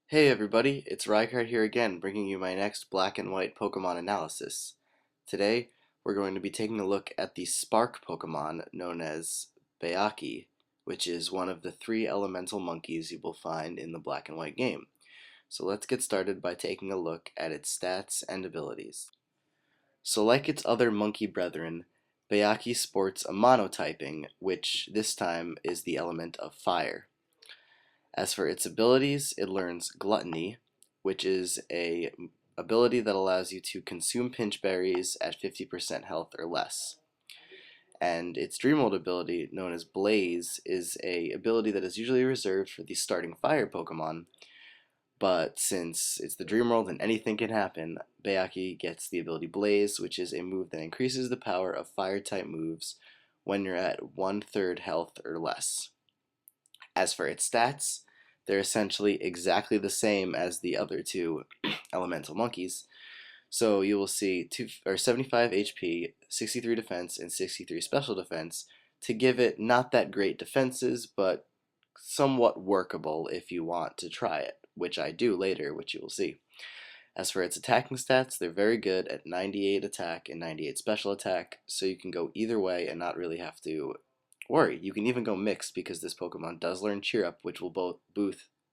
Hey everybody, it's Rykard here again, bringing you my next black and white Pokemon analysis. Today, we're going to be taking a look at the Spark Pokemon known as Bayaki, which is one of the three elemental monkeys you will find in the black and white game. So let's get started by taking a look at its stats and abilities. So like its other monkey brethren, Bayaki sports a monotyping, which this time is the element of fire. As for its abilities, it learns Gluttony, which is a ability that allows you to consume pinch berries at 50% health or less. And its Dreamworld ability, known as Blaze, is a ability that is usually reserved for the starting fire Pokemon, but since it's the Dreamworld and anything can happen, Bayaki gets the ability Blaze, which is a move that increases the power of fire-type moves when you're at 1/3 health or less. As for its stats, they're essentially exactly the same as the other two elemental monkeys. So you will see 75 HP, 63 defense, and 63 special defense to give it not that great defenses, but somewhat workable if you want to try it, which I do later, which you will see. As for its attacking stats, they're very good at 98 attack and 98 special attack, so you can go either way and not really have to worry. You can even go mixed because this Pokemon does learn Cheer Up, which will both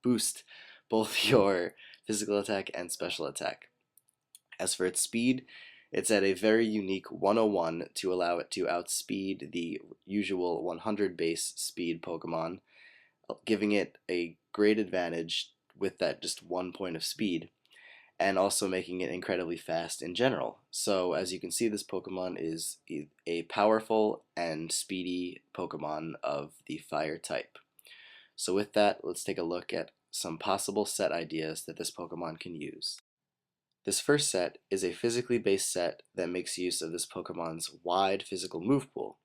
boost both your physical attack and special attack. As for its speed, it's at a very unique 101 to allow it to outspeed the usual 100 base speed Pokemon, giving it a great advantage with that just 1 point of speed, and also making it incredibly fast in general. So as you can see, this Pokemon is a powerful and speedy Pokemon of the fire type. So with that, let's take a look at some possible set ideas that this Pokemon can use. This first set is a physically based set that makes use of this Pokemon's wide physical move pool.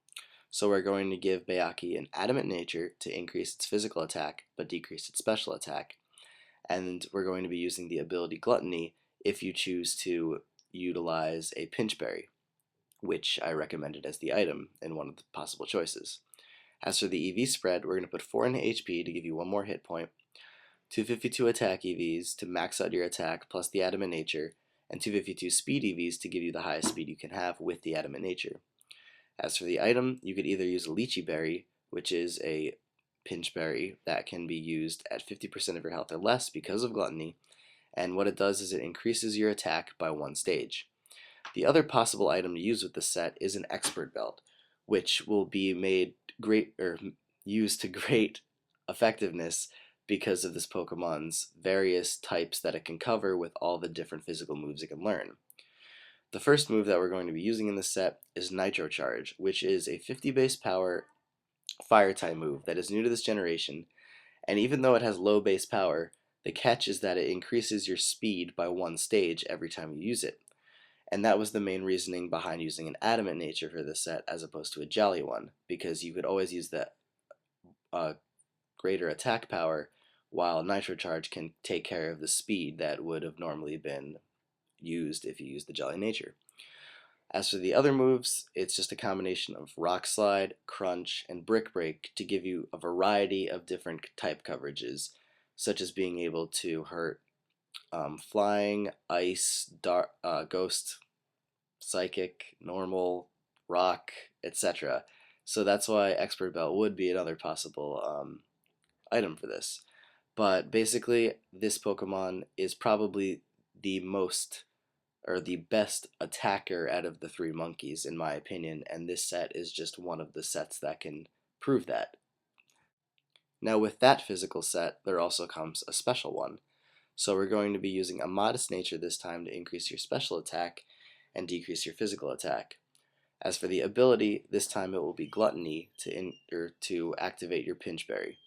So we're going to give Bayaki an Adamant Nature to increase its physical attack, but decrease its special attack. And we're going to be using the ability Gluttony if you choose to utilize a Pinch Berry, which I recommended as the item in one of the possible choices. As for the EV spread, we're going to put 4 into HP to give you 1 more hit point, 252 attack EVs to max out your attack plus the Adamant Nature, and 252 speed EVs to give you the highest speed you can have with the Adamant Nature. As for the item, you could either use a Lychee Berry, which is a pinch berry that can be used at 50% of your health or less because of Gluttony, and what it does is it increases your attack by 1 stage. The other possible item to use with this set is an Expert Belt, which will be made great or used to great effectiveness because of this Pokemon's various types that it can cover with all the different physical moves it can learn. The first move that we're going to be using in this set is Nitro Charge, which is a 50 base power fire type move that is new to this generation, and even though it has low base power, the catch is that it increases your speed by 1 stage every time you use it. And that was the main reasoning behind using an Adamant Nature for this set as opposed to a Jelly one, because you could always use the greater attack power, while Nitro Charge can take care of the speed that would have normally been used if you used the Jelly Nature. As for the other moves, it's just a combination of Rock Slide, Crunch, and Brick Break to give you a variety of different type coverages, such as being able to hurt Flying, Ice, Ghost, Psychic, Normal, Rock, etc. So that's why Expert Belt would be another possible item for this. But basically, this Pokemon is probably the most or the best attacker out of the three monkeys, in my opinion, and this set is just one of the sets that can prove that. Now, with that physical set, there also comes a special one. So we're going to be using a Modest Nature this time to increase your special attack and decrease your physical attack. As for the ability, this time it will be Gluttony to activate your Pinch Berry,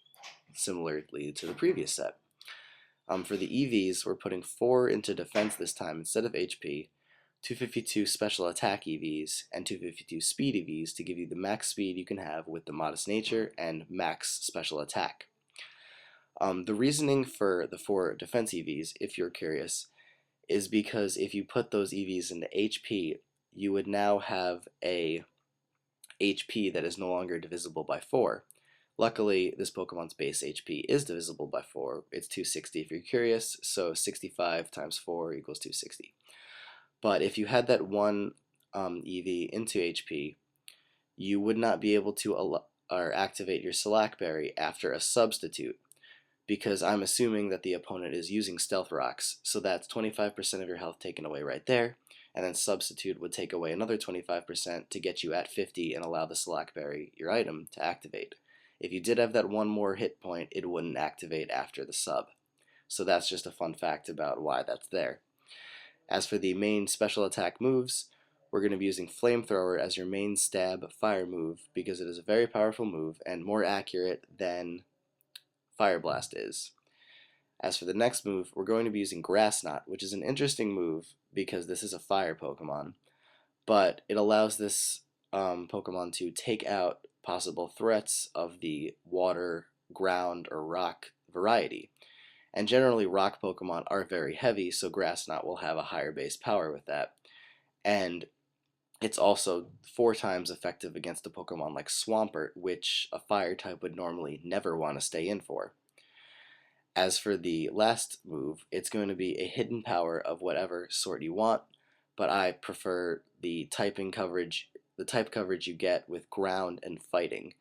similarly to the previous set. For the EVs, we're putting 4 into defense this time instead of HP, 252 special attack EVs, and 252 speed EVs to give you the max speed you can have with the Modest Nature and max special attack. The reasoning for the 4 defense EVs, if you're curious, is because if you put those EVs into HP, you would now have a HP that is no longer divisible by 4, Luckily, this Pokemon's base HP is divisible by 4. It's 260 if you're curious, so 65 times 4 equals 260. But if you had that one EV into HP, you would not be able to or activate your Slack Berry after a substitute, because I'm assuming that the opponent is using Stealth Rocks, so that's 25% of your health taken away right there, and then substitute would take away another 25% to get you at 50 and allow the Slack Berry, your item, to activate. If you did have that one more hit point, it wouldn't activate after the sub. So that's just a fun fact about why that's there. As for the main special attack moves, we're going to be using Flamethrower as your main stab fire move because it is a very powerful move and more accurate than Fire Blast is. As for the next move, we're going to be using Grass Knot, which is an interesting move because this is a fire Pokemon, but it allows this Pokemon to take out possible threats of the water, ground, or rock variety. And generally rock Pokemon are very heavy, so Grass Knot will have a higher base power with that. And it's also 4 times effective against a Pokemon like Swampert, which a fire type would normally never want to stay in for. As for the last move, it's going to be a hidden power of whatever sort you want, but I prefer the type coverage you get with ground and fighting,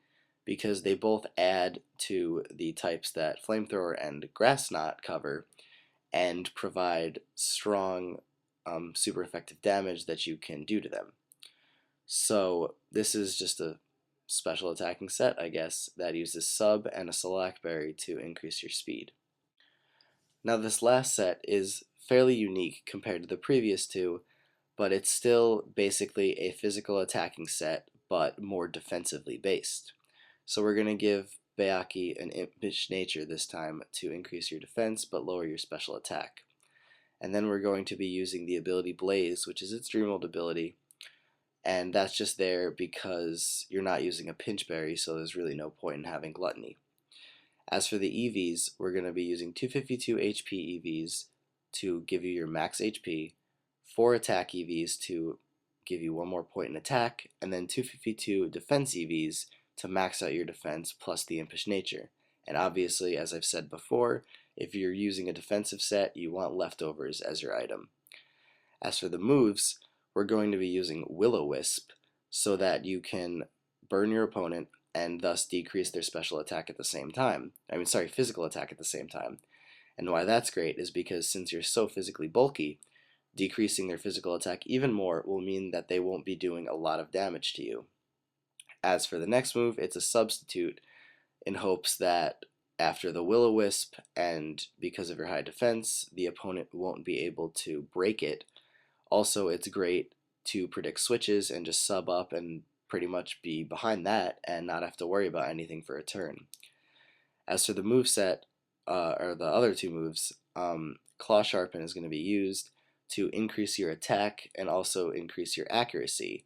because they both add to the types that Flamethrower and Grass Knot cover and provide strong, super effective damage that you can do to them. So this is just a special attacking set, I guess, that uses Sub and a Slack Berry to increase your speed. Now this last set is fairly unique compared to the previous two, but it's still basically a physical attacking set, but more defensively based. So we're going to give Bayaki an Impish Nature this time to increase your defense but lower your special attack. And then we're going to be using the ability Blaze, which is its Dreamworld ability, and that's just there because you're not using a Pinch Berry, so there's really no point in having Gluttony. As for the EVs, we're going to be using 252 HP EVs to give you your max HP, 4 attack EVs to give you 1 more point in attack, and then 252 defense EVs to max out your defense plus the Impish Nature. And obviously, as I've said before, if you're using a defensive set, you want leftovers as your item. As for the moves, we're going to be using Will-O-Wisp so that you can burn your opponent and thus decrease their special attack at the same time. Physical attack at the same time. And why that's great is because since you're so physically bulky, decreasing their physical attack even more will mean that they won't be doing a lot of damage to you. As for the next move, it's a substitute in hopes that after the Will-O-Wisp and because of your high defense, the opponent won't be able to break it. Also, it's great to predict switches and just sub up and pretty much be behind that and not have to worry about anything for a turn. As for the moveset, or the other two moves, Claw Sharpen is going to be used to increase your attack and also increase your accuracy.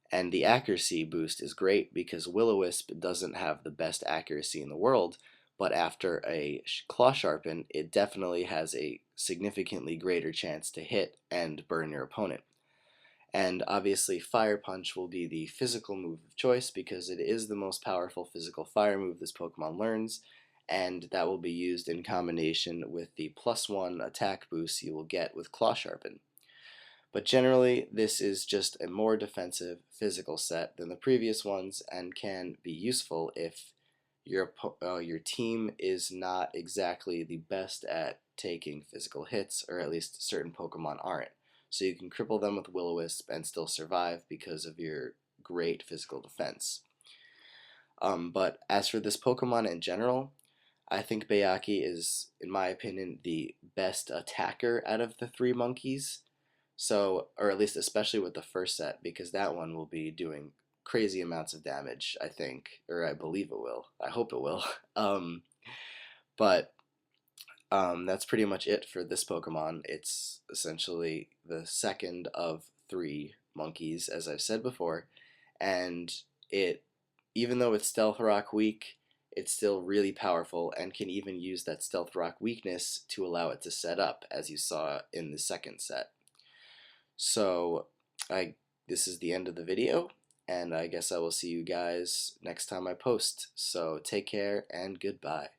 And the accuracy boost is great because Will-O-Wisp doesn't have the best accuracy in the world, but after a Claw Sharpen, it definitely has a significantly greater chance to hit and burn your opponent. And obviously Fire Punch will be the physical move of choice because it is the most powerful physical fire move this Pokemon learns, and that will be used in combination with the +1 attack boost you will get with Claw Sharpen. But generally, this is just a more defensive physical set than the previous ones and can be useful if your team is not exactly the best at taking physical hits, or at least certain Pokemon aren't. So you can cripple them with Will-O-Wisp and still survive because of your great physical defense. But as for this Pokemon in general, I think Bayaki is, in my opinion, the best attacker out of the 3 monkeys. So, or at least especially with the first set, because that one will be doing crazy amounts of damage, I think, or I believe it will. I hope it will. But that's pretty much it for this Pokemon. It's essentially the second of 3 monkeys, as I've said before, and even though it's Stealth Rock weak, it's still really powerful and can even use that Stealth Rock weakness to allow it to set up, as you saw in the second set. So, this is the end of the video. and I guess I will see you guys next time I post. So take care and goodbye.